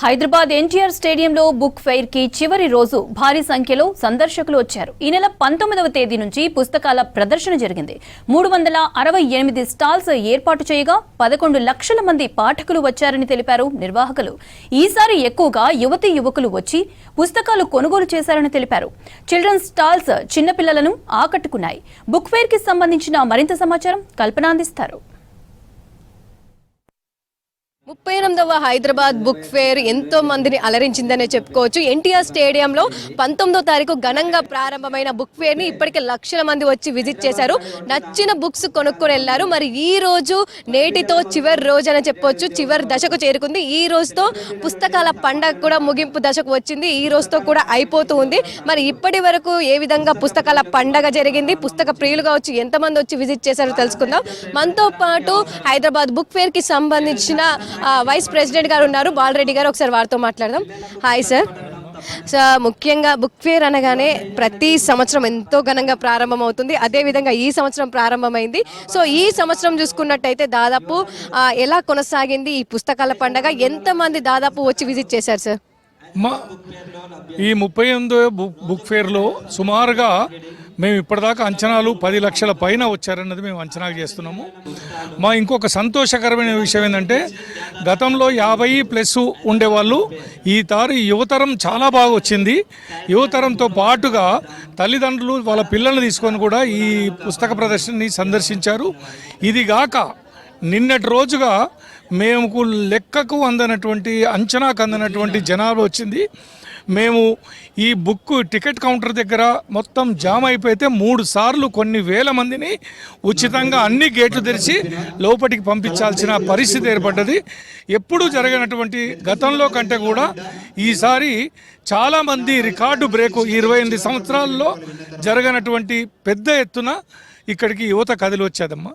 హైదరాబాద్ ఎన్టీఆర్ స్టేడియంలో book fair కి చివరి రోజు భారీ సంఖ్యలో సందర్శకులు వచ్చారు. ఈ నెల 19వ తేదీ నుంచి పుస్తకాల ప్రదర్శన జరిగింది. 368 స్టాల్స్ ఏర్పాటు చేయగా 11 లక్షల మంది పాఠకులు వచ్చారని తెలిపారు నిర్వాహకులు. ఈసారి ఎక్కువగా యువతీ యువకులు వచ్చి పుస్తకాలు కొనుగోలు చేశారని తెలిపారు. చిల్డ్రన్స్ స్టాల్స్ చిన్నపిల్లలను ఆకట్టుకున్నాయి. బుక్ ఫెయిర్ కి సంబంధించిన మరింత సమాచారం కల్పన అందిస్తారు. 38వ హైదరాబాద్ బుక్ ఫేర్ ఎంతో మందిని అలరించిందనే చెప్పుకోవచ్చు. ఎన్టీఆర్ స్టేడియంలో 19వ తారీఖు ఘనంగా ప్రారంభమైన బుక్ ఫేర్ ని ఇప్పటికే లక్షల మంది వచ్చి విజిట్ చేశారు. నచ్చిన బుక్స్ కొనుక్కొని వెళ్లారు. మరి ఈ రోజు నేటితో చివరి రోజు అని చెప్పొచ్చు. చివరి దశకు చేరుకుంది. ఈ రోజుతో పుస్తకాల పండగ కూడా ముగింపు దశకు వచ్చింది. ఈ రోజుతో కూడా అయిపోతూ ఉంది. మరి ఇప్పటి వరకు ఏ విధంగా పుస్తకాల పండగ జరిగింది, పుస్తక ప్రియులుగా వచ్చి ఎంతమంది వచ్చి విజిట్ చేశారో తెలుసుకుందాం. మనతో పాటు హైదరాబాద్ బుక్ ఫేర్ కి సంబంధించిన వైస్ ప్రెసిడెంట్ గారు ఉన్నారు, బాలరెడ్డి గారు. ఒకసారి వారితో మాట్లాడదాం. Hi sir. ముఖ్యంగా బుక్ ఫేర్ అనగానే ప్రతి సంవత్సరం ఎంతో ఘనంగా ప్రారంభమవుతుంది. అదేవిధంగా ఈ సంవత్సరం ప్రారంభమైంది. సో ఈ సంవత్సరం చూసుకున్నట్టయితే దాదాపు ఎలా కొనసాగింది ఈ పుస్తకాల పండుగ? ఎంతమంది దాదాపు వచ్చి విజిట్ చేశారు సార్? ఈ 38వ బుక్ ఫేర్లో సుమారుగా మేము ఇప్పటిదాకా అంచనాలు 10 లక్షల పైన వచ్చారన్నది మేము అంచనా చేస్తున్నాము. మా ఇంకొక సంతోషకరమైన విషయం ఏంటంటే గతంలో 50+ ఉండేవాళ్ళు ఈ తారు యువతరం చాలా బాగా వచ్చింది. యువతరంతో పాటుగా తల్లిదండ్రులు వాళ్ళ పిల్లల్ని తీసుకొని కూడా ఈ పుస్తక ప్రదర్శనని సందర్శించారు. ఇది గాక నిన్నటి రోజుగా మేము లెక్కకు అందనటువంటి అంచనాకు అందనటువంటి జనాభా వచ్చింది. మేము ఈ బుక్ టికెట్ కౌంటర్ దగ్గర మొత్తం జామ్ అయిపోతే 3 సార్లు కొన్ని వేల మందిని ఉచితంగా అన్ని గేట్లు తెరిచి లోపలికి పంపించాల్సిన పరిస్థితి ఏర్పడ్డది. ఎప్పుడూ జరగనటువంటి గతంలో కంటే కూడా ఈసారి చాలామంది రికార్డు బ్రేకు 28 సంవత్సరాల్లో జరగనటువంటి పెద్ద ఎత్తున ఇక్కడికి యువత కదిలి వచ్చేదమ్మా.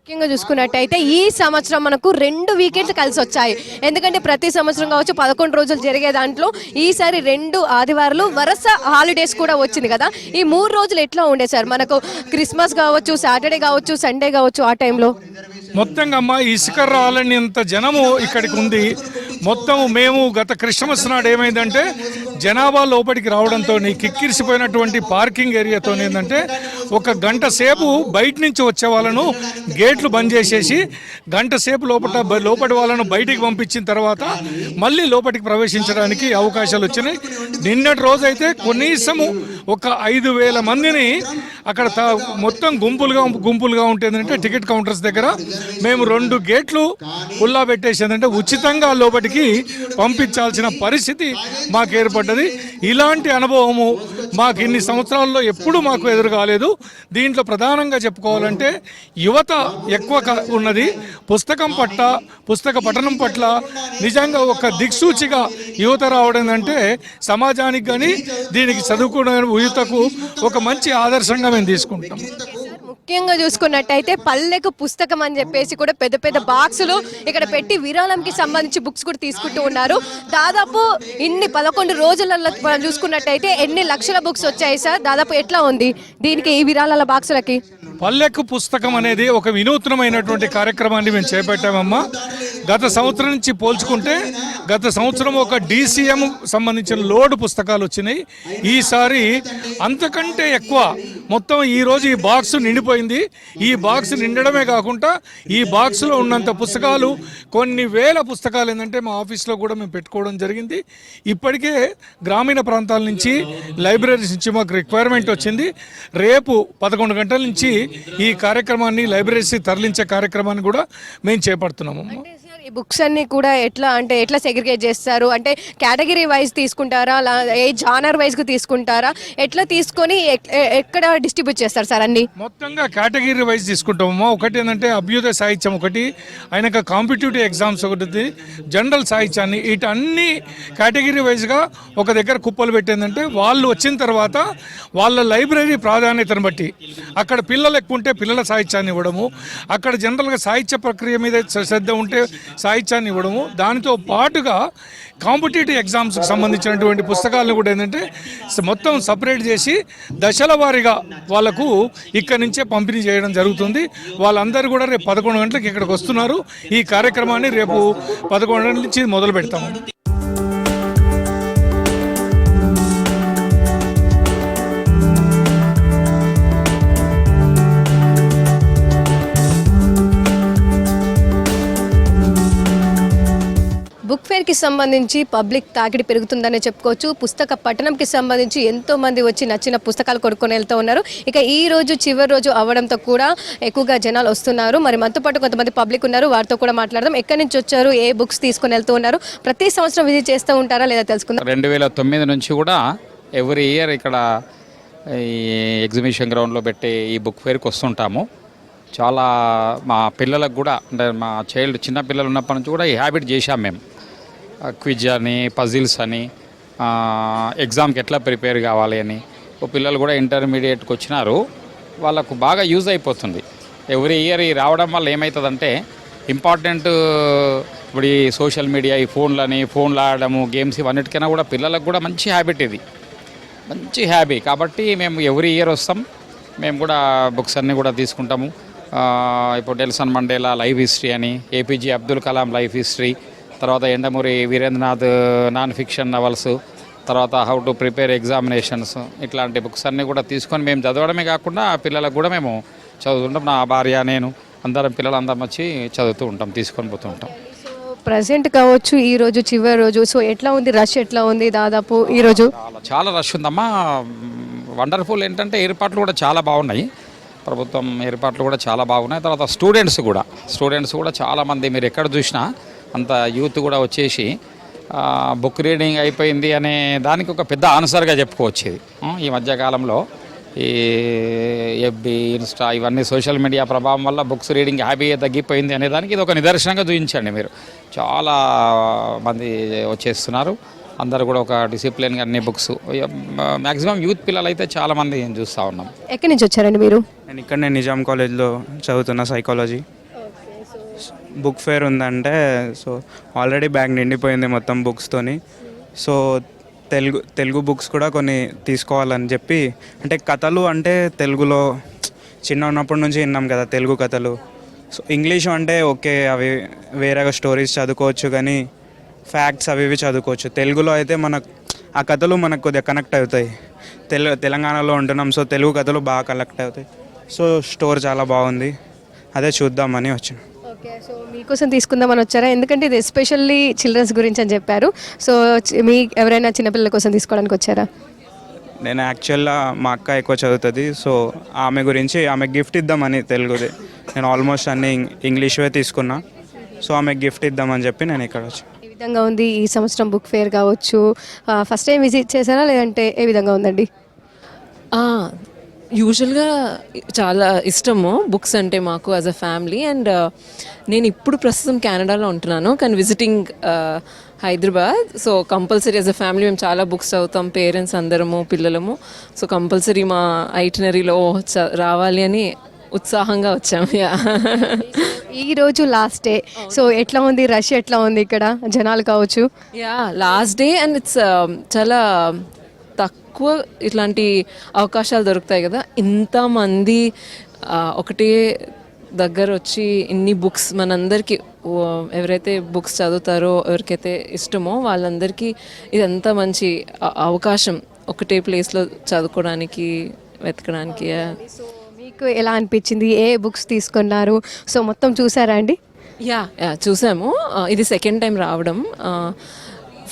ముఖ్యంగా చూసుకున్నట్టయితే ఈ సంవత్సరం మనకు 2 వీకెండ్లు కలిసి వచ్చాయి. ఎందుకంటే ప్రతి సంవత్సరం కావచ్చు 11 రోజులు జరిగే దాంట్లో ఈసారి 2 ఆదివారాలు వరుస హాలిడేస్ కూడా వచ్చింది కదా. ఈ 3 రోజులు ఎట్లా ఉండే సార్? మనకు క్రిస్మస్ కావచ్చు, సాటర్డే కావచ్చు, సండే కావచ్చు, ఆ టైంలో మొత్తంగా అమ్మ ఇసుక రాలనంత జనము ఇక్కడికి ఉంది. మొత్తం మేము గత క్రిస్మస్ నాడు ఏమైందంటే జనాభా లోపలికి రావడంతో కిక్కిరిసిపోయినటువంటి పార్కింగ్ ఏరియాతో ఏంటంటే 1 గంట సేపు బయట నుంచి వచ్చే వాళ్ళను గేట్లు బంద్ చేసేసి గంట సేపు లోపటి వాళ్ళను బయటికి పంపించిన తర్వాత మళ్ళీ లోపలికి ప్రవేశించడానికి అవకాశాలు వచ్చినాయి. నిన్నటి రోజైతే కనీసము ఒక 5,000 మందిని అక్కడ మొత్తం గుంపులుగా ఉంటుందంటే టికెట్ కౌంటర్స్ దగ్గర మేము 2 గేట్లు పుల్లా పెట్టేసేదంటే ఉచితంగా లోపలికి పంపించాల్సిన పరిస్థితి మాకు ఏర్పడ్డది. ఇలాంటి అనుభవము మాకు ఇన్ని సంవత్సరాల్లో ఎప్పుడూ మాకు ఎదురు కాలేదు. దీంట్లో ప్రధానంగా చెప్పుకోవాలంటే యువత ఎక్కువ ఉన్నది. పుస్తక పఠనం పట్ల నిజంగా ఒక దిక్సూచిగా యువత రావడం అంటే సమాజానికి కానీ దీనికి చదువుకునే యువతకు ఒక మంచి ఆదర్శంగా మేము తీసుకుంటాం. ముఖ్యంగా చూసుకున్నట్టయితే పల్లెకు పుస్తకం అని చెప్పేసి కూడా పెద్ద పెద్ద బాక్సులు ఇక్కడ పెట్టి విరాళంకి సంబంధించి బుక్స్ కూడా తీసుకుంటూ ఉన్నారు. దాదాపు ఇన్ని 11 రోజులలో చూసుకున్నట్టయితే ఎన్ని లక్షల బుక్స్ వచ్చాయి సార్? దాదాపు ఎట్లా ఉంది దీనికి ఈ విరాళాల బాక్సులకి? పల్లెకు పుస్తకం అనేది ఒక వినూత్నమైనటువంటి కార్యక్రమాన్ని మేము చేపట్టామమ్మా. గత సంవత్సరం నుంచి పోల్చుకుంటే గత సంవత్సరం ఒక DCM సంబంధించిన లోడ్ పుస్తకాలు వచ్చినాయి. ఈసారి అంతకంటే ఎక్కువ మొత్తం ఈరోజు ఈ బాక్స్ నిండిపోయింది. ఈ బాక్స్ నిండడమే కాకుండా ఈ బాక్స్లో ఉన్నంత పుస్తకాలు కొన్ని వేల పుస్తకాలు ఏంటంటే మా ఆఫీస్లో కూడా మేము పెట్టుకోవడం జరిగింది. ఇప్పటికే గ్రామీణ ప్రాంతాల నుంచి లైబ్రరీస్ నుంచి మాకు రిక్వైర్మెంట్ వచ్చింది. రేపు 11 గంటల నుంచి ఈ కార్యక్రమాన్ని లైబ్రరీస్ తరలించే కార్యక్రమాన్ని కూడా మేము చేపడుతున్నాము. ఈ బుక్స్ అన్ని కూడా ఎట్లా సెగ్రిగేట్ చేస్తారు? అంటే కేటగిరీ వైజ్ తీసుకుంటారా, ఏ జానర్ వైజ్ తీసుకుంటారా? ఎట్లా తీసుకొని ఎక్కడ డిస్ట్రిబ్యూట్ చేస్తారు సార్? అన్ని మొత్తంగా కేటగిరీ వైజ్ తీసుకుంటామమ్మా. ఒకటి ఏంటంటే అభ్యుదయ సాహిత్యం ఒకటి, ఆయనకు కాంపిటేటివ్ ఎగ్జామ్స్ ఒకటి, జనరల్ సాహిత్యాన్ని వీటన్ని కేటగిరీ వైజ్గా ఒక దగ్గర కుప్పలు పెట్టిందంటే వాళ్ళు వచ్చిన తర్వాత వాళ్ళ లైబ్రరీ ప్రాధాన్యతను బట్టి అక్కడ పిల్లలు ఎక్కువ ఉంటే పిల్లల సాహిత్యాన్ని ఇవ్వడము, అక్కడ జనరల్గా సాహిత్య ప్రక్రియ మీద శ్రద్ధ ఉంటే సాహిత్యాన్ని ఇవ్వడము, దానితో పాటుగా కాంపిటేటివ్ ఎగ్జామ్స్కి సంబంధించినటువంటి పుస్తకాలను కూడా ఏంటంటే మొత్తం సపరేట్ చేసి దశల వారీగా వాళ్ళకు ఇక్కడి నుంచే పంపిణీ చేయడం జరుగుతుంది. వాళ్ళందరూ కూడా రేపు 11 గంటలకు ఇక్కడికి వస్తున్నారు. ఈ కార్యక్రమాన్ని రేపు 11 గంటల నుంచి మొదలు పెడతాము. బుక్ ఫేర్కి సంబంధించి పబ్లిక్ తాకిడి పెరుగుతుందనే చెప్పుకోవచ్చు. పుస్తక పఠనంకి సంబంధించి ఎంతో మంది వచ్చి నచ్చిన పుస్తకాలు కొనుక్కొని వెళ్తూ ఉన్నారు. ఇక ఈ రోజు చివరి రోజు అవడంతో కూడా ఎక్కువగా జనాలు వస్తున్నారు. మరి మనతో పాటు కొంతమంది పబ్లిక్ ఉన్నారు, వారితో కూడా మాట్లాడదాం. ఎక్కడి నుంచి వచ్చారు, ఏ బుక్స్ తీసుకొని వెళ్తూ ఉన్నారు, ప్రతి సంవత్సరం విజిట్ చేస్తూ ఉంటారా లేదా తెలుసుకుందాం. 2009 నుంచి కూడా ఎవ్రీ ఇయర్ ఇక్కడ ఈ ఎగ్జిబిషన్ గ్రౌండ్లో పెట్టే ఈ బుక్ ఫేర్కి వస్తుంటాము. చాలా మా పిల్లలకు కూడా, అంటే మా చిన్న పిల్లలు ఉన్నప్పటి నుంచి కూడా ఈ హ్యాబిట్ చేశాం మేము. క్విజ్ అని, పజిల్స్ అని, ఎగ్జామ్కి ఎట్లా ప్రిపేర్ కావాలి అని. పిల్లలు కూడా ఇంటర్మీడియట్కి వచ్చినారు, వాళ్ళకు బాగా యూజ్ అయిపోతుంది. ఎవ్రీ ఇయర్ ఈ రావడం వల్ల ఏమవుతుందంటే ఇంపార్టెంట్, ఇప్పుడు ఈ సోషల్ మీడియా, ఈ ఫోన్లు ఆడడము, గేమ్స్, ఇవన్నిటికైనా కూడా పిల్లలకు కూడా మంచి హ్యాబిట్, ఇది మంచి హ్యాబీ. కాబట్టి మేము ఎవ్రీ ఇయర్ వస్తాం. మేము కూడా బుక్స్ అన్నీ కూడా తీసుకుంటాము. ఇప్పుడు నెల్సన్ మండేలా లైఫ్ హిస్టరీ అని, APJ Abdul Kalam life history, తర్వాత Yandamuri Veerendranath non fiction novels, తర్వాత హౌ టు ప్రిపేర్ ఎగ్జామినేషన్స్, ఇట్లాంటి బుక్స్ అన్నీ కూడా తీసుకొని మేము చదవడమే కాకుండా ఆ పిల్లలకు కూడా మేము చదువుతుంటాం. నా భార్య, నేను, అందరం పిల్లలందరం వచ్చి చదువుతూ ఉంటాం, తీసుకొని పోతూ ఉంటాం. ప్రజెంట్ కావచ్చు ఈ రోజు చివరి రోజు, సో ఎట్లా ఉంది, రష్ ఎట్లా ఉంది దాదాపు ఈ రోజు? చాలా రష్ ఉందమ్మా. వండర్ఫుల్ ఏంటంటే ఏర్పాట్లు కూడా చాలా బాగున్నాయి, ప్రభుత్వం ఏర్పాట్లు కూడా చాలా బాగున్నాయి. తర్వాత స్టూడెంట్స్ కూడా చాలామంది, మీరు ఎక్కడ చూసినా అంత యూత్ కూడా వచ్చేసి బుక్ రీడింగ్ అయిపోయింది అనే దానికి ఒక పెద్ద ఆన్సర్గా చెప్పుకోవచ్చు. ఇది ఈ మధ్యకాలంలో ఈ ఎఫ్బి, ఇన్స్టా, ఇవన్నీ సోషల్ మీడియా ప్రభావం వల్ల బుక్స్ రీడింగ్ హ్యాబీ తగ్గిపోయింది అనే దానికి ఇది ఒక నిదర్శనంగా చూపించండి. మీరు చాలా మంది వచ్చేస్తున్నారు, అందరూ కూడా ఒక డిసిప్లిన్గా అన్ని బుక్స్. మ్యాక్సిమం యూత్ పిల్లలు అయితే చాలామంది చూస్తూ ఉన్నాం. ఎక్కడి నుంచి వచ్చారండి మీరు? నేను ఇక్కడనే నిజాం కాలేజ్లో చదువుతున్న సైకాలజీ. బుక్ ఫేర్ ఉందంటే సో ఆల్రెడీ బ్యాగ్ నిండిపోయింది మొత్తం బుక్స్తోని. సో తెలుగు బుక్స్ కూడా కొన్ని తీసుకోవాలని చెప్పి, అంటే కథలు అంటే తెలుగులో చిన్న ఉన్నప్పటి నుంచి విన్నాం కదా తెలుగు కథలు. సో ఇంగ్లీష్ అంటే ఓకే, అవి వేరేగా స్టోరీస్ చదువుకోవచ్చు, కానీ ఫ్యాక్ట్స్ అవి ఇవి చదువుకోవచ్చు. తెలుగులో అయితే మనకు ఆ కథలు మనకు కొద్దిగా కనెక్ట్ అవుతాయి. తెలంగాణలో ఉంటున్నాం, సో తెలుగు కథలు బాగా కనెక్ట్ అవుతాయి. సో స్టోర్ చాలా బాగుంది, అదే చూద్దామని వచ్చాను. ఓకే, సో మీకోసం తీసుకుందామని వచ్చారా? ఎందుకంటే ఇది ఎస్పెషల్లీ చిల్డ్రన్స్ గురించి అని చెప్పారు. సో మీ ఎవరైనా చిన్నపిల్లల కోసం తీసుకోవడానికి వచ్చారా? నేను యాక్చువల్గా మా అక్క ఎక్కువ చదువుతుంది, సో ఆమె గురించి ఆమె గిఫ్ట్ ఇద్దామని, తెలుగుది నేను ఆల్మోస్ట్ అన్ని ఇంగ్లీష్వే తీసుకున్నా, సో ఆమె గిఫ్ట్ ఇద్దామని చెప్పి నేను ఇక్కడ వచ్చాను. ఏ విధంగా ఉంది ఈ సంవత్సరం బుక్ ఫేర్ కావచ్చు? ఫస్ట్ టైం విజిట్ చేశారా లేదంటే ఏ విధంగా ఉందండి? యూజువల్గా చాలా ఇష్టము బుక్స్ అంటే మాకు యాజ్ అ ఫ్యామిలీ. అండ్ నేను ఇప్పుడు ప్రస్తుతం కెనడాలో ఉంటున్నాను, కానీ visiting Hyderabad. So compulsory as a family మేము చాలా బుక్స్ చదువుతాం, పేరెంట్స్ అందరము, పిల్లలము. సో కంపల్సరీ మా ఐటినరీలో రావాలి అని ఉత్సాహంగా వచ్చాము. ఈ రోజు లాస్ట్ డే, సో ఎట్లా ఉంది, రష్ ఎట్లా ఉంది ఇక్కడ, జనాలు కావచ్చు? లాస్ట్ డే అండ్ ఇట్స్ చాలా తక్కువ ఇట్లాంటి అవకాశాలు దొరుకుతాయి కదా. ఇంతమంది ఒకటే దగ్గర వచ్చి ఇన్ని బుక్స్ మనందరికీ, ఎవరైతే బుక్స్ చదువుతారో, ఎవరికైతే ఇష్టమో వాళ్ళందరికీ ఇదంతా మంచి అవకాశం, ఒకటే ప్లేస్లో చదువుకోవడానికి, వెతకడానికి. మీకు ఎలా అనిపించింది? ఏ బుక్స్ తీసుకున్నారు? సో మొత్తం చూసారా అండి? చూసాము. ఇది సెకండ్ టైం రావడం.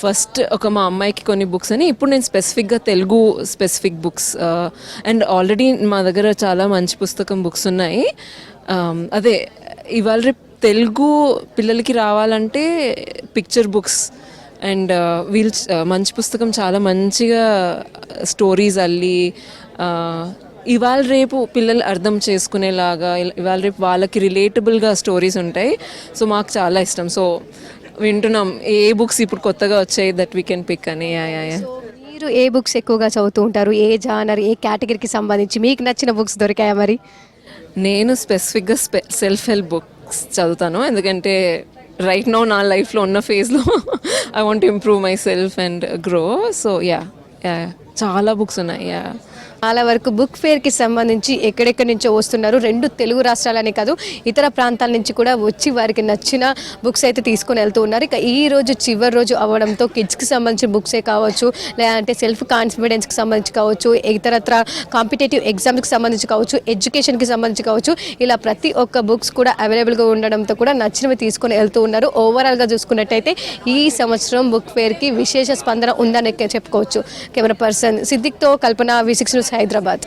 ఫస్ట్ మా అమ్మాయికి కొన్ని బుక్స్ అని, ఇప్పుడు నేను స్పెసిఫిక్గా Telugu specific books, and already మా దగ్గర చాలా మంచి పుస్తకం బుక్స్ ఉన్నాయి. అదే ఇవాళ రేపు తెలుగు పిల్లలకి రావాలంటే పిక్చర్ బుక్స్ అండ్ మంచి పుస్తకం, చాలా మంచిగా స్టోరీస్ అల్లి ఇవాళ రేపు పిల్లలు అర్థం చేసుకునేలాగా, ఇవాళ రేపు వాళ్ళకి రిలేటబుల్గా స్టోరీస్ ఉంటాయి. సో మాకు చాలా ఇష్టం. సో వింటున్నాం ఏ బుక్స్ ఇప్పుడు కొత్తగా వచ్చాయి దట్ వీ కెన్ పిక్ అని. మీరు ఏ బుక్స్ ఎక్కువగా చదువుతూ ఉంటారు? ఏ జానర్, ఏ కేటగిరీకి సంబంధించి మీకు నచ్చిన బుక్స్ దొరికాయా మరి? నేను స్పెసిఫిక్గా సెల్ఫ్ హెల్ప్ బుక్స్ చదువుతాను, ఎందుకంటే రైట్ నౌ నా లైఫ్లో ఉన్న ఫేజ్లో I want improve my self and grow. So చాలా బుక్స్ ఉన్నాయి. చాలా వరకు బుక్ ఫేర్ కి సంబంధించి ఎక్కడెక్కడి నుంచో వస్తున్నారు. 2 తెలుగు రాష్ట్రాలనే కాదు ఇతర ప్రాంతాల నుంచి కూడా వచ్చి వారికి నచ్చిన బుక్స్ అయితే తీసుకొని వెళ్తూ ఉన్నారు. ఇక ఈ రోజు చివరి రోజు అవ్వడంతో కిడ్స్ కి సంబంధించిన బుక్సే కావచ్చు, లేదంటే సెల్ఫ్ కాన్ఫిడెన్స్ కి సంబంధించి కావచ్చు, ఇతరత్ర కాంపిటేటివ్ ఎగ్జామ్స్ కి సంబంధించి కావచ్చు, ఎడ్యుకేషన్ కి సంబంధించి కావచ్చు, ఇలా ప్రతి ఒక్క బుక్స్ కూడా అవైలబుల్ గా ఉండడంతో కూడా నచ్చినవి తీసుకొని వెళ్తూ ఉన్నారు. ఓవరాల్ గా చూసుకున్నట్టయితే ఈ సంవత్సరం బుక్ ఫేర్ కి విశేష స్పందన ఉందని చెప్పుకోవచ్చు. కెమెరా పర్సన్ సిద్దిక్తో కల్పన, V6 న్యూస్, హైదరాబాద్.